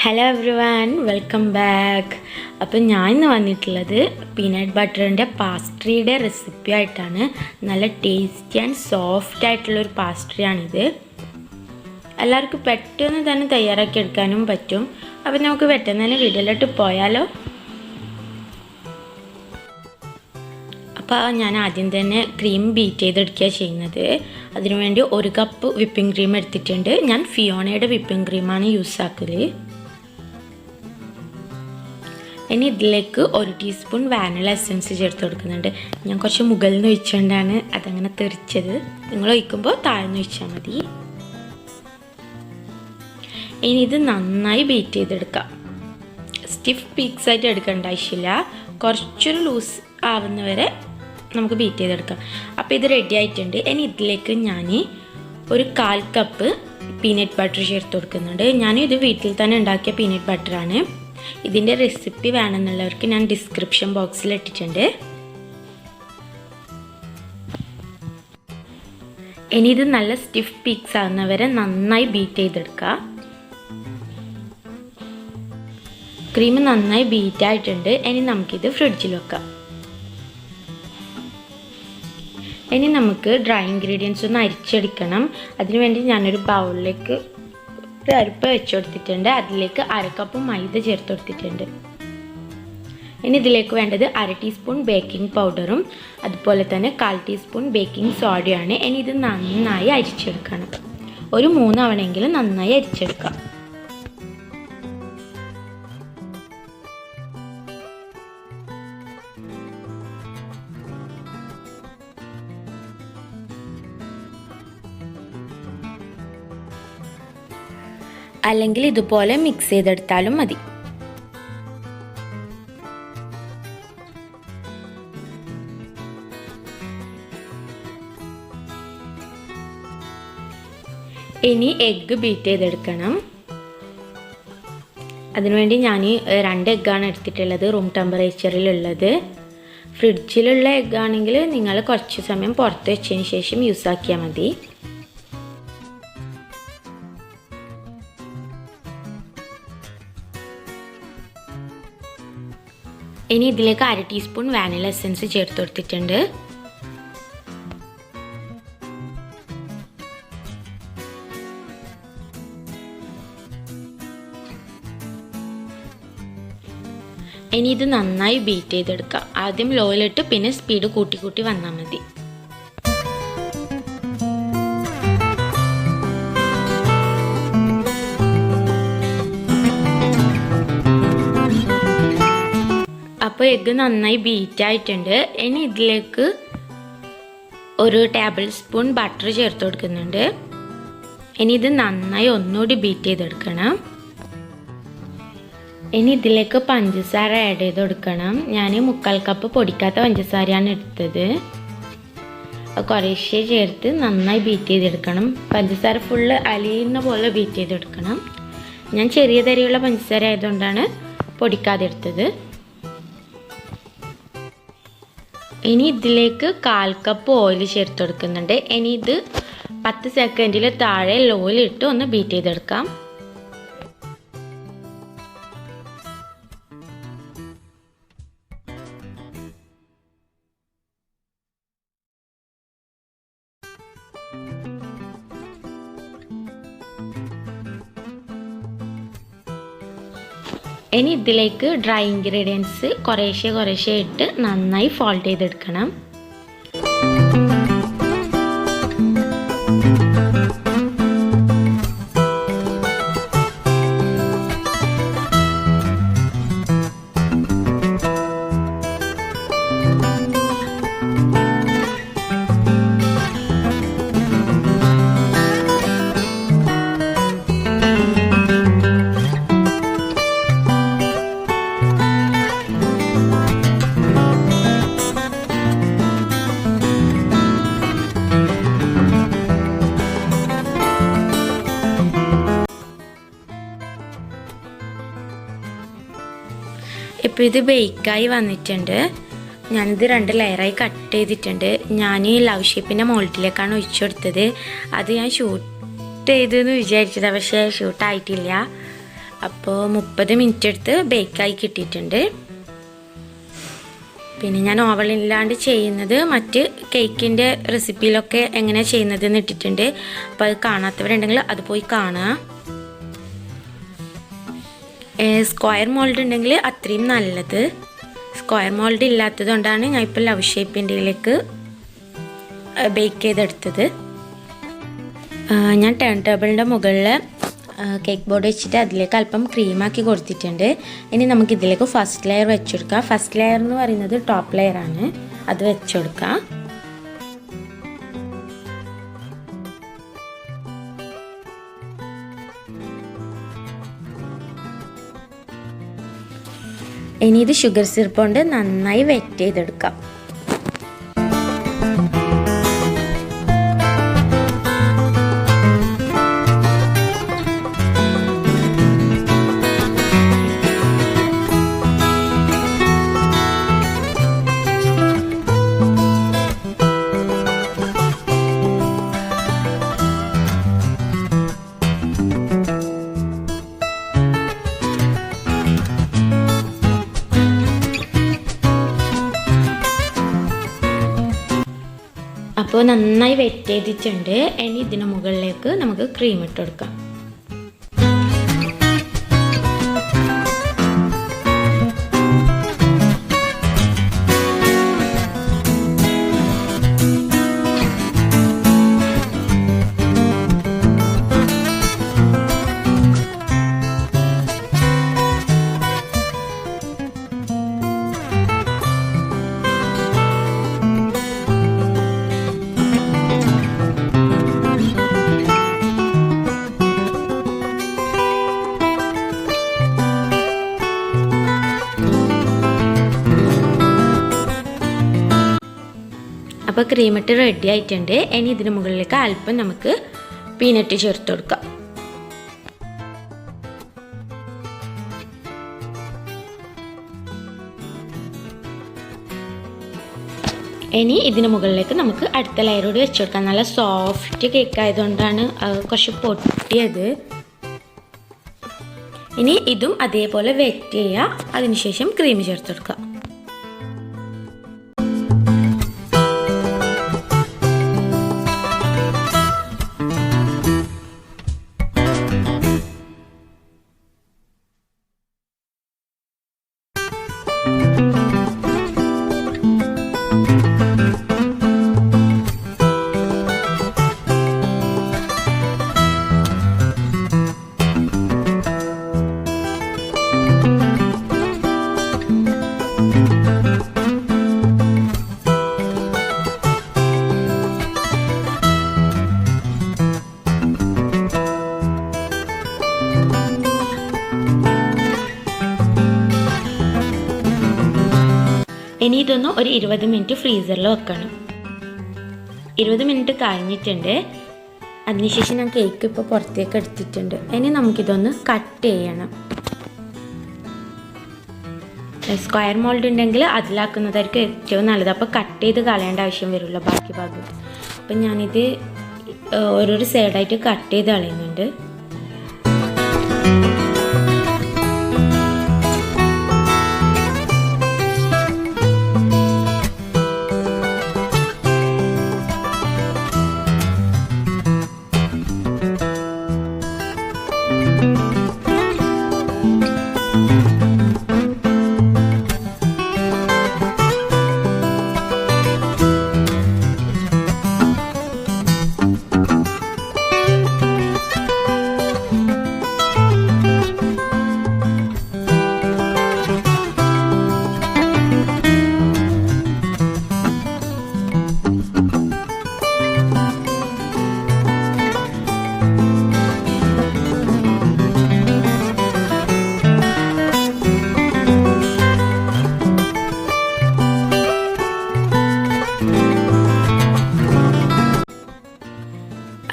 Hello everyone, welcome back. അപ്പം ഞാൻ ഇന്ന് വന്നിട്ടുള്ളത് പീനട്ട് ബട്ടറിൻ്റെ പാസ്ട്രിയുടെ റെസിപ്പി ആയിട്ടാണ്. നല്ല ടേസ്റ്റി ആൻഡ് സോഫ്റ്റ് ആയിട്ടുള്ളൊരു പാസ്ട്രിയാണിത്. എല്ലാവർക്കും പെട്ടെന്ന് തന്നെ തയ്യാറാക്കി എടുക്കാനും പറ്റും. അപ്പം നമുക്ക് പെട്ടെന്ന് തന്നെ വീഡിയോയിലോട്ട് പോയാലോ. അപ്പോൾ ഞാൻ ആദ്യം തന്നെ ക്രീം ബീറ്റ് ചെയ്തെടുക്കുക ചെയ്യുന്നത്. അതിനുവേണ്ടി 1 കപ്പ് വിപ്പിംഗ് ക്രീം എടുത്തിട്ടുണ്ട്. ഞാൻ ഫിയോണയുടെ വിപ്പിംഗ് ക്രീമാണ് യൂസ് ആക്കല്. ഇനി ഇതിലേക്ക് 1 ടീസ്പൂൺ വാനില എസൻസ് ചേർത്ത് കൊടുക്കുന്നുണ്ട്. ഞാൻ കുറച്ച് മുകളിൽ നിന്ന് ഒഴിച്ചുകൊണ്ടാണ് അതങ്ങനെ തെറിച്ചത്. നിങ്ങൾ ഒഴിക്കുമ്പോൾ താഴ്ന്ന് ഒഴിച്ചാൽ മതി. ഇനി ഇത് നന്നായി ബീറ്റ് ചെയ്തെടുക്കാം. സ്റ്റിഫ് പീക്സ് ആയിട്ട് എടുക്കേണ്ട ആവശ്യമില്ല. കുറച്ചൊരു ലൂസ് ആവുന്നവരെ നമുക്ക് ബീറ്റ് ചെയ്തെടുക്കാം. അപ്പോൾ ഇത് റെഡി ആയിട്ടുണ്ട്. ഇനി ഇതിലേക്ക് ഞാൻ 1/4 കപ്പ് പീനട്ട് ബട്ടർ ചേർത്ത് കൊടുക്കുന്നുണ്ട്. ഇത് വീട്ടിൽ തന്നെ ഉണ്ടാക്കിയ പീനട്ട് ബട്ടറാണ്. ഇതിൻ്റെ റെസിപ്പി വേണമെന്നുള്ളവർക്ക് ഞാൻ ഡിസ്ക്രിപ്ഷൻ ബോക്സിൽ ഇട്ടിട്ടുണ്ട്. ഇനി ഇത് നല്ല സ്റ്റിഫ് പീക്സ് ആകുന്നവരെ നന്നായി ബീറ്റ് ചെയ്തെടുക്കുക. ക്രീം നന്നായി ബീറ്റ് ആയിട്ടുണ്ട്. ഇനി നമുക്കിത് ഫ്രിഡ്ജിൽ വെക്കാം. ഇനി നമുക്ക് ഡ്രൈ ഇൻഗ്രീഡിയൻസ് ഒന്ന് അരിച്ചെടുക്കണം. അതിനുവേണ്ടി ഞാനൊരു ബൗളിലേക്ക് അരിപ്പ വെച്ച് കൊടുത്തിട്ടുണ്ട്. അതിലേക്ക് 1/2 കപ്പ് മൈദ ചേർത്ത് കൊടുത്തിട്ടുണ്ട്. ഇനി ഇതിലേക്ക് വേണ്ടത് 1/2 ടീസ്പൂൺ ബേക്കിംഗ് പൗഡറും അതുപോലെ തന്നെ 1/4 ടീസ്പൂൺ ബേക്കിംഗ് സോഡയാണ്. ഇനി ഇത് നന്നായി അരിച്ചെടുക്കണം. ഒരു 3 തവണയെങ്കിലും നന്നായി അരിച്ചെടുക്കാം. അല്ലെങ്കിൽ ഇതുപോലെ മിക്സ് ചെയ്തെടുത്താലും മതി. ഇനി എഗ്ഗ് ബീറ്റ് ചെയ്തെടുക്കണം. അതിനുവേണ്ടി ഞാൻ 2 എഗ്ഗാണ് എടുത്തിട്ടുള്ളത്, റൂം ടെമ്പറേച്ചറിലുള്ളത്. ഫ്രിഡ്ജിലുള്ള എഗ്ഗാണെങ്കിൽ നിങ്ങൾ കുറച്ച് സമയം പുറത്ത് വെച്ചതിന് ശേഷം യൂസ് ആക്കിയാൽ മതി. ഇനി ഇതിലേക്ക് 1/2 ടീസ്പൂൺ വാനില എസൻസ് ചേർത്ത് കൊടുത്തിട്ടുണ്ട്. ഇനി ഇത് നന്നായി ബീറ്റ് ചെയ്തെടുക്കാം. ആദ്യം ലോയിലിട്ട് പിന്നെ സ്പീഡ് കൂട്ടി വന്നാൽ മതി. അപ്പോൾ എഗ്ഗ് നന്നായി ബീറ്റ് ആയിട്ടുണ്ട്. ഇനി ഇതിലേക്ക് 1 ടേബിൾ സ്പൂൺ ബട്ടർ ചേർത്ത് കൊടുക്കുന്നുണ്ട്. ഇനി ഇത് നന്നായി ഒന്നുകൂടി ബീറ്റ് ചെയ്തെടുക്കണം. ഇനി ഇതിലേക്ക് പഞ്ചസാര ആഡ് ചെയ്ത് കൊടുക്കണം. ഞാൻ 1/4 കപ്പ് പൊടിക്കാത്ത പഞ്ചസാരയാണ് എടുത്തത്. കുറേശ്ശെ ചേർത്ത് നന്നായി ബീറ്റ് ചെയ്തെടുക്കണം. പഞ്ചസാര ഫുള്ള് അലിയുന്ന പോലെ ബീറ്റ് ചെയ്തെടുക്കണം. ഞാൻ ചെറിയ തരിയുള്ള പഞ്ചസാര ആയതുകൊണ്ടാണ് പൊടിക്കാതെ എടുത്തത്. ഇനി ഇതിലേക്ക് 1/4 കപ്പ് ഓയിൽ ചേർത്ത് കൊടുക്കുന്നുണ്ട്. ഇനി ഇത് 10 സെക്കൻഡിൽ താഴെ ലോയിലിട്ട് ഒന്ന് ബീറ്റ് ചെയ്തെടുക്കാം. ഇനി ഇതിലേക്ക് ഡ്രൈ ഇൻഗ്രീഡിയൻസ് കുറേശ്ശെ ഇട്ട് നന്നായി ഫോൾഡ് ചെയ്തെടുക്കണം. ഇപ്പോൾ ഇത് ബേക്കായി വന്നിട്ടുണ്ട്. ഞാനിത് 2 ലെയറായി കട്ട് ചെയ്തിട്ടുണ്ട്. ഞാൻ ഈ ലവ് ഷേപ്പിൻ്റെ മോൾഡിലേക്കാണ് ഒഴിച്ചു കൊടുത്തത്. അത് ഞാൻ ഷൂട്ട് ചെയ്തെന്ന് വിചാരിച്ചതാണ്, പക്ഷേ ഷൂട്ടായിട്ടില്ല. അപ്പോൾ 30 മിനിറ്റ് എടുത്ത് ബേക്കായി കിട്ടിയിട്ടുണ്ട്. പിന്നെ ഞാൻ ഓവനില്ലാണ്ട് ചെയ്യുന്നത് മറ്റ് കേക്കിൻ്റെ റെസിപ്പിയിലൊക്കെ എങ്ങനെയാണ് ചെയ്യുന്നതെന്ന് ഇട്ടിട്ടുണ്ട്. അപ്പോൾ അത് കാണാത്തവരുണ്ടെങ്കിൽ അത് പോയി കാണുക. സ്ക്വയർ മോൾഡ് ഉണ്ടെങ്കിൽ അത്രയും നല്ലത്. സ്ക്വയർ മോൾഡ് ഇല്ലാത്തത് കൊണ്ടാണ് ഞാൻ ഇപ്പോൾ ലവ് ഷേപ്പിൻ്റെയിലേക്ക് ബേക്ക് ചെയ്തെടുത്തത്. ഞാൻ ടേൺ ടേബിളിൻ്റെ മുകളിൽ കേക്ക് ബോർഡ് വെച്ചിട്ട് അതിലേക്ക് അല്പം ക്രീമാക്കി കൊടുത്തിട്ടുണ്ട്. ഇനി നമുക്കിതിലേക്ക് ഫസ്റ്റ് ലെയർ വെച്ചെടുക്കാം. ഫസ്റ്റ് ലെയർ എന്ന് പറയുന്നത് ടോപ്പ് ലെയറാണ്, അത് വെച്ചെടുക്കാം. ഇനി ഇത് ഷുഗർ സിറപ്പ് കൊണ്ട് നന്നായി വെറ്റ് ചെയ്തെടുക്കാം. അപ്പോൾ നന്നായി വെറ്റ് ചെയ്തിട്ടുണ്ട്. ഇനി ഇതിന് മുകളിലേക്ക് നമുക്ക് ക്രീം ഇട്ട് കൊടുക്കാം. അപ്പോൾ ക്രീമിട്ട് റെഡി ആയിട്ടുണ്ട്. ഇനി ഇതിന് മുകളിലേക്ക് അല്പം നമുക്ക് പീനട്ട് ചേർത്ത് കൊടുക്കാം. ഇനി ഇതിന് മുകളിലേക്ക് നമുക്ക് അടുത്ത ലെയറോട് വെച്ച് കൊടുക്കാം. നല്ല സോഫ്റ്റ് കേക്ക് ആയതുകൊണ്ടാണ് കുറച്ച് പൊട്ടിയത്. ഇനി ഇതും അതേപോലെ വെറ്റ് ചെയ്യുക. അതിനുശേഷം ക്രീം ചേർത്ത് കൊടുക്കുക. ഇനി ഇതൊന്ന് ഒരു 20 മിനിറ്റ് ഫ്രീസറിൽ വെക്കണം. 20 മിനിറ്റ് കഴിഞ്ഞിട്ടുണ്ട്. അതിനുശേഷം ഞാൻ കേക്ക് ഇപ്പോൾ പുറത്തേക്ക് എടുത്തിട്ടുണ്ട്. ഇനി നമുക്കിതൊന്ന് കട്ട് ചെയ്യണം. സ്ക്വയർ മോൾഡ് ഉണ്ടെങ്കിൽ അതിലാക്കുന്നതായിരിക്കും ഏറ്റവും നല്ലത്. അപ്പോൾ കട്ട് ചെയ്ത് കളയേണ്ട ആവശ്യം വരുമല്ലോ ബാക്കി ഭാഗം. അപ്പം ഞാനിത് ഓരോരോ സൈഡായിട്ട് കട്ട് ചെയ്ത് കളയുന്നുണ്ട്.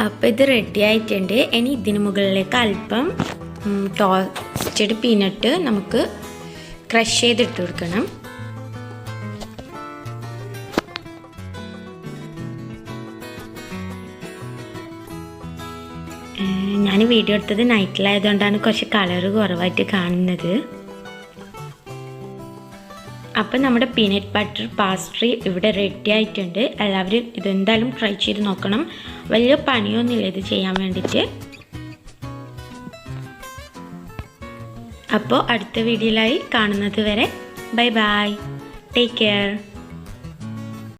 അപ്പോൾ ഇത് റെഡി ആയിട്ടുണ്ട്. ഇനി ഇതിന് മുകളിലേക്ക് അല്പം ടോസ്റ്റഡ് പീനട്ട് നമുക്ക് ക്രഷ് ചെയ്തിട്ട് കൊടുക്കണം. ഞാൻ വീഡിയോ എടുത്തത് നൈറ്റിലായതുകൊണ്ടാണ് കുറച്ച് കളറ് കുറവായിട്ട് കാണുന്നത്. അപ്പം നമ്മുടെ പീനട്ട് ബട്ടർ പാസ്ട്രി ഇവിടെ റെഡി ആയിട്ടുണ്ട്. എല്ലാവരും ഇതെന്തായാലും ട്രൈ ചെയ്ത് നോക്കണം. വലിയ പണിയൊന്നുമില്ല ഇത് ചെയ്യാൻ വേണ്ടിയിട്ട്. അപ്പോൾ അടുത്ത വീഡിയോയിലായി കാണുന്നത് വരെ ബൈ ബൈ, ടേക്ക് കെയർ.